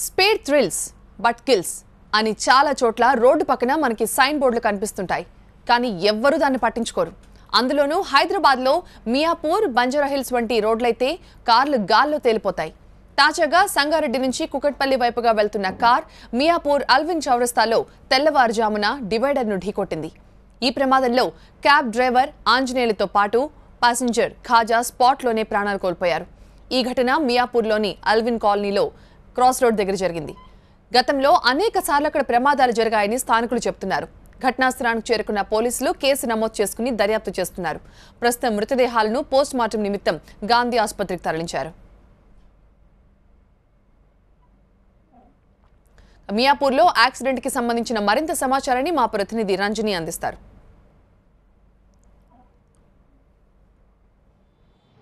Speed thrills but kills అని చాలా చోట్ల రోడ్డు పక్కన మనకి సైన్ బోర్డులు కనిపిస్తుంటాయి. కానీ ఎవ్వరూ దాన్ని పట్టించుకోరు. అందులోనూ హైదరాబాద్లో మియాపూర్, బంజారాహిల్స్ వంటి రోడ్లైతే కార్లు గాల్లో తేలిపోతాయి. తాజాగా సంగారెడ్డి నుంచి కుకట్పల్లి వైపుగా వెళ్తున్న కార్ మియాపూర్ అల్విన్ చౌరస్తాలో తెల్లవారుజామున డివైడర్ను ఢీకొట్టింది. ఈ ప్రమాదంలో క్యాబ్ డ్రైవర్ ఆంజనేయులతో పాటు ప్యాసింజర్ ఖాజా స్పాట్లోనే ప్రాణాలు కోల్పోయారు. ఈ ఘటన మియాపూర్లోని అల్విన్ కాలనీలో క్రాస్ రోడ్ దగ్గర జరిగింది. గతంలో అనేక సార్లు అక్కడ ప్రమాదాలు జరిగాయని స్థానికులు చెబుతున్నారు. ఘటనాస్థలానికి చేరుకున్న పోలీసులు కేసు నమోదు చేసుకుని దర్యాప్తు చేస్తున్నారు. ప్రస్తుతం మృతదేహాలను పోస్ట్ మార్టం నిమిత్తం గాంధీ ఆసుపత్రికి తరలించారు. మియాపూర్లో యాక్సిడెంట్ కి సంబంధించిన మరింత సమాచారాన్ని మా ప్రతినిధి రంజని అందిస్తారు.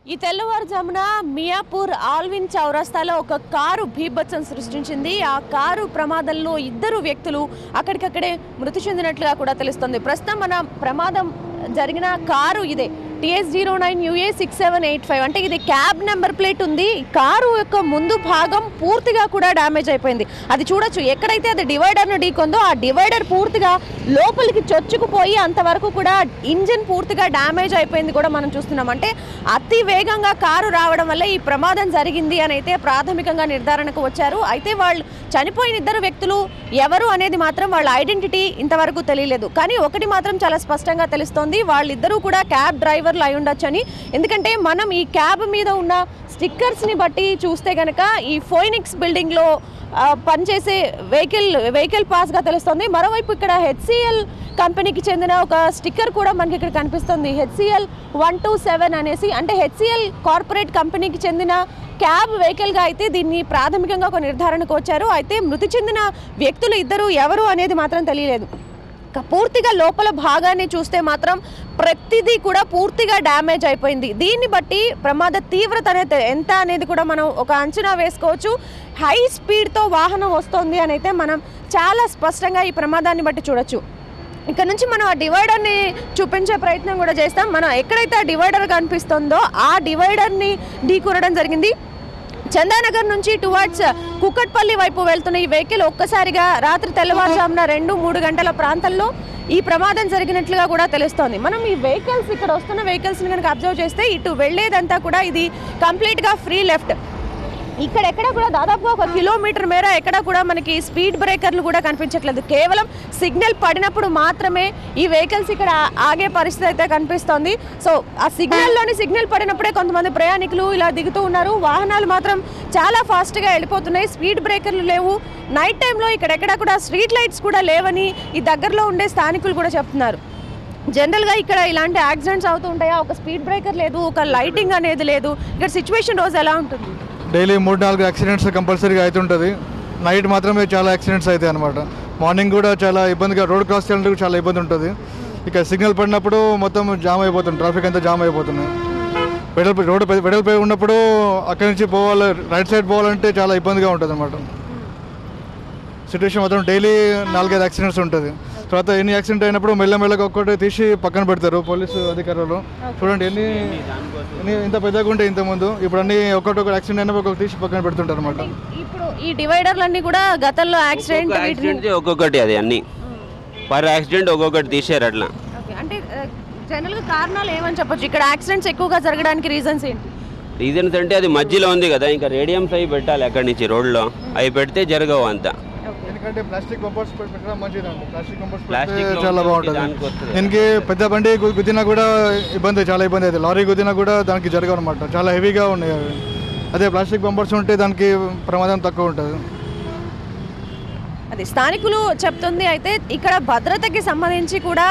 ఈ తెల్లవారుజామున మియాపూర్ ఆల్విన్ చౌరస్తాలో ఒక కారు బీభత్సం సృష్టించింది. ఆ కారు ప్రమాదంలో 2 వ్యక్తులు అక్కడికక్కడే మృతి చెందినట్లుగా కూడా తెలుస్తుంది. ప్రస్తుతం మన ప్రమాదం జరిగిన కారు ఇదే TS09UA6785. అంటే ఇది క్యాబ్ నెంబర్ ప్లేట్ ఉంది. కారు యొక్క ముందు భాగం పూర్తిగా కూడా డ్యామేజ్ అయిపోయింది. అది చూడొచ్చు, ఎక్కడైతే అది డివైడర్ను ఢీకొందో ఆ డివైడర్ పూర్తిగా లోపలికి చొచ్చుకుపోయి అంతవరకు కూడా ఇంజిన్ పూర్తిగా డ్యామేజ్ అయిపోయింది కూడా మనం చూస్తున్నాం. అంటే అతి వేగంగా కారు రావడం వల్ల ఈ ప్రమాదం జరిగింది అని అయితే ప్రాథమికంగా నిర్ధారణకు వచ్చారు. అయితే వాళ్ళు చనిపోయిన 2 వ్యక్తులు ఎవరు అనేది మాత్రం వాళ్ళ ఐడెంటిటీ ఇంతవరకు తెలియలేదు. కానీ ఒకటి మాత్రం చాలా స్పష్టంగా తెలుస్తోంది, వాళ్ళిద్దరూ కూడా క్యాబ్ డ్రైవర్లు అయి ఉండొచ్చని. ఎందుకంటే మనం ఈ క్యాబ్ మీద ఉన్న స్టిక్కర్స్ని బట్టి చూస్తే కనుక ఈ ఫోయినిక్స్ బిల్డింగ్లో పనిచేసే వెహికల్ పాస్గా తెలుస్తుంది. మరోవైపు ఇక్కడ HCL కంపెనీకి చెందిన ఒక స్టిక్కర్ కూడా మనకి ఇక్కడ కనిపిస్తుంది, HCL 127 అనేసి. అంటే HCL కార్పొరేట్ కంపెనీకి చెందిన క్యాబ్ వెహికల్గా అయితే దీన్ని ప్రాథమికంగా ఒక నిర్ధారణకు వచ్చారు. అయితే మృతి చెందిన వ్యక్తులు 2 ఎవరు అనేది మాత్రం తెలియలేదు. పూర్తిగా లోపల భాగాన్ని చూస్తే మాత్రం ప్రతిదీ కూడా పూర్తిగా డ్యామేజ్ అయిపోయింది. దీన్ని బట్టి ప్రమాద తీవ్రత అనేది ఎంత అనేది కూడా మనం ఒక అంచనా వేసుకోవచ్చు. హై స్పీడ్తో వాహనం వస్తుంది అని అయితే మనం చాలా స్పష్టంగా ఈ ప్రమాదాన్ని బట్టి చూడొచ్చు. ఇక్కడ నుంచి మనం ఆ డివైడర్ని చూపించే ప్రయత్నం కూడా చేస్తాం. మనం ఎక్కడైతే ఆ డివైడర్ కనిపిస్తుందో ఆ డివైడర్ని ఢీకొనడం జరిగింది. చందానగర్ నుంచి టువర్డ్స్ కుకట్పల్లి వైపు వెళ్తున్న ఈ వెహికల్ ఒక్కసారిగా రాత్రి తెల్లవారుజామున 2-3 గంటల ప్రాంతంలో ఈ ప్రమాదం జరిగినట్లుగా కూడా తెలుస్తోంది. మనం ఈ వెహికల్స్ ఇక్కడ వస్తున్న వెహికల్స్ని కనుక అబ్జర్వ్ చేస్తే ఇటు వెళ్లేదంతా కూడా ఇది కంప్లీట్గా ఫ్రీ లెఫ్ట్. ఇక్కడెక్కడ కూడా దాదాపుగా 1 కిలోమీటర్ మేర ఎక్కడ కూడా మనకి స్పీడ్ బ్రేకర్లు కూడా కనిపించట్లేదు. కేవలం సిగ్నల్ పడినప్పుడు మాత్రమే ఈ వెహికల్స్ ఇక్కడ ఆగే పరిస్థితి అయితే కనిపిస్తోంది. సో ఆ సిగ్నల్ పడినప్పుడే కొంతమంది ప్రయాణికులు ఇలా దిగుతూ ఉన్నారు. వాహనాలు మాత్రం చాలా ఫాస్ట్గా వెళ్ళిపోతున్నాయి. స్పీడ్ బ్రేకర్లు లేవు. నైట్ టైంలో ఇక్కడెక్కడ కూడా స్ట్రీట్ లైట్స్ కూడా లేవని ఈ దగ్గరలో ఉండే స్థానికులు కూడా చెప్తున్నారు. జనరల్గా ఇక్కడ ఇలాంటి యాక్సిడెంట్స్ అవుతూ ఉంటాయా? ఒక స్పీడ్ బ్రేకర్ లేదు, ఒక లైటింగ్ అనేది లేదు. ఇక్కడ సిచ్యువేషన్ రోజు ఎలా ఉంటుంది? డైలీ 3-4 యాక్సిడెంట్స్ కంపల్సరీగా అవుతుంటుంది. నైట్ మాత్రమే చాలా యాక్సిడెంట్స్ అవుతాయి అనమాట. మార్నింగ్ కూడా చాలా ఇబ్బందిగా రోడ్ క్రాస్ చేయాలంటే చాలా ఇబ్బంది ఉంటుంది. ఇక సిగ్నల్ పడినప్పుడు మొత్తం జామ్ అయిపోతుంది, ట్రాఫిక్ అంతా జామ్ అయిపోతుంది. వెడల్పై ఉన్నప్పుడు అక్కడి నుంచి పోవాలి, రైట్ సైడ్ పోవాలంటే చాలా ఇబ్బందిగా ఉంటుంది అనమాట. సిచ్యువేషన్ మాత్రం డైలీ 4-5 యాక్సిడెంట్స్ ఉంటుంది. తర్వాత ఎన్ని యాక్సిడెంట్ అయినప్పుడు మెల్లమెల్లగా ఒక్కటి తీసి పక్కన పెడతారు పోలీసు అధికారులు. చూడండి ఎన్ని ఇంత పెద్దగా ఉంటే ఇంతకుముందు, ఇప్పుడు అన్ని ఒక్కొక్క యాక్సిడెంట్ అయినప్పుడు ఒక్కొక్క తీసి పక్కన పెడుతుంటారు అనమాట. ఇప్పుడు ఈ డివైడర్లన్నీ కూడా గతంలో యాక్సిడెంట్ ఒక్కొక్కటి అది అన్ని పర్ యాక్సిడెంట్ ఒక్కొక్కటి తీసారు అట్లా. అంటే జనరల్గా కారణాలు ఏమని చెప్పొచ్చు? ఇక్కడ యాక్సిడెంట్స్ ఎక్కువగా జరగడానికి రీజన్స్ ఏంటి? రీజన్స్ అంటే అది మధ్యలో ఉంది కదా, ఇంకా రేడియంస్ అవి పెట్టాలి అక్కడి నుంచి రోడ్లో, అవి పెడితే జరగవు అంతా. ఎందుకంటే ప్లాస్టిక్ బంపర్స్ పెట్టడం మంచిదండి. ప్లాస్టిక్ చాలా బాగుంటుంది. దీనికి పెద్ద బండి గుద్దినా కూడా చాలా ఇబ్బంది అవుతుంది. లారీ గుద్దినా కూడా దానికి జరగవు అనమాట, చాలా హెవీగా ఉన్నాయి అవి. అదే ప్లాస్టిక్ బంపర్స్ ఉంటే దానికి ప్రమాదం తక్కువ ఉంటుంది. అది స్థానికులు చెప్తుంది. అయితే ఇక్కడ భద్రతకి సంబంధించి కూడా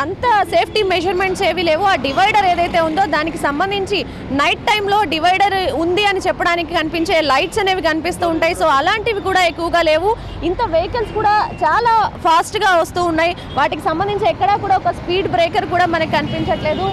అంత సేఫ్టీ మెజర్మెంట్స్ ఏవి లేవు. ఆ డివైడర్ ఏదైతే ఉందో దానికి సంబంధించి నైట్ టైంలో డివైడర్ ఉంది అని చెప్పడానికి కనిపించే లైట్స్ అనేవి కనిపిస్తూ ఉంటాయి. సో అలాంటివి కూడా ఎక్కువగా లేవు. ఇంత వెహికల్స్ కూడా చాలా ఫాస్ట్గా వస్తూ ఉన్నాయి. వాటికి సంబంధించి ఎక్కడా కూడా ఒక స్పీడ్ బ్రేకర్ కూడా మనకి కనిపించట్లేదు.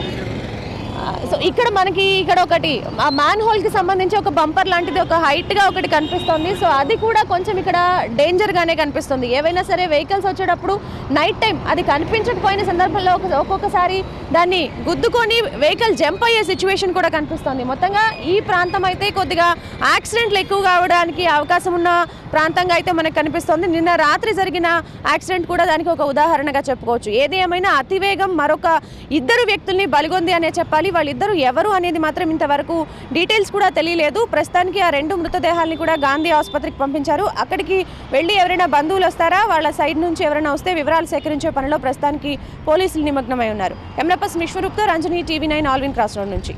సో ఇక్కడ మనకి ఒకటి ఆ మ్యాన్ హోల్ కి సంబంధించి ఒక బంపర్ లాంటిది ఒక హైట్ గా ఒకటి కనిపిస్తుంది. సో అది కూడా కొంచెం ఇక్కడ డేంజర్ గానే కనిపిస్తుంది. ఏవైనా సరే వెహికల్స్ వచ్చేటప్పుడు నైట్ టైం అది కనిపించకపోయిన సందర్భంలో ఒక్కొక్కసారి దాన్ని గుద్దుకొని వెహికల్ జంప్ అయ్యే సిచ్యువేషన్ కూడా కనిపిస్తుంది. మొత్తంగా ఈ ప్రాంతం అయితే కొద్దిగా యాక్సిడెంట్లు ఎక్కువగా అవడానికి అవకాశం ఉన్న ప్రాంతంగా అయితే మనకు కనిపిస్తుంది. నిన్న రాత్రి జరిగిన యాక్సిడెంట్ కూడా దానికి ఒక ఉదాహరణగా చెప్పుకోవచ్చు. ఏది ఏమైనా అతివేగం మరొక 2 వ్యక్తుల్ని బలిగొంది అనే చెప్పాలి. వాళ్ళిద్దరూ ఎవరు అనేది మాత్రం ఇంతవరకు డీటెయిల్స్ కూడా తెలియలేదు. ప్రస్తుతానికి ఆ 2 మృతదేహాలని కూడా గాంధీ ఆసుపత్రికి పంపించారు. అక్కడికి వెళ్ళి ఎవరైనా బంధువులు వస్తారా, వాళ్ళ సైడ్ నుంచి ఎవరైనా వస్తే వివరాలు సేకరించే పనిలో ప్రస్తుతానికి పోలీసులు నిమగ్నమై ఉన్నారు. కెమెరా పర్సన్ విశ్వరూప్తో Ranjani, TV9 Allwyn cross road నుంచి.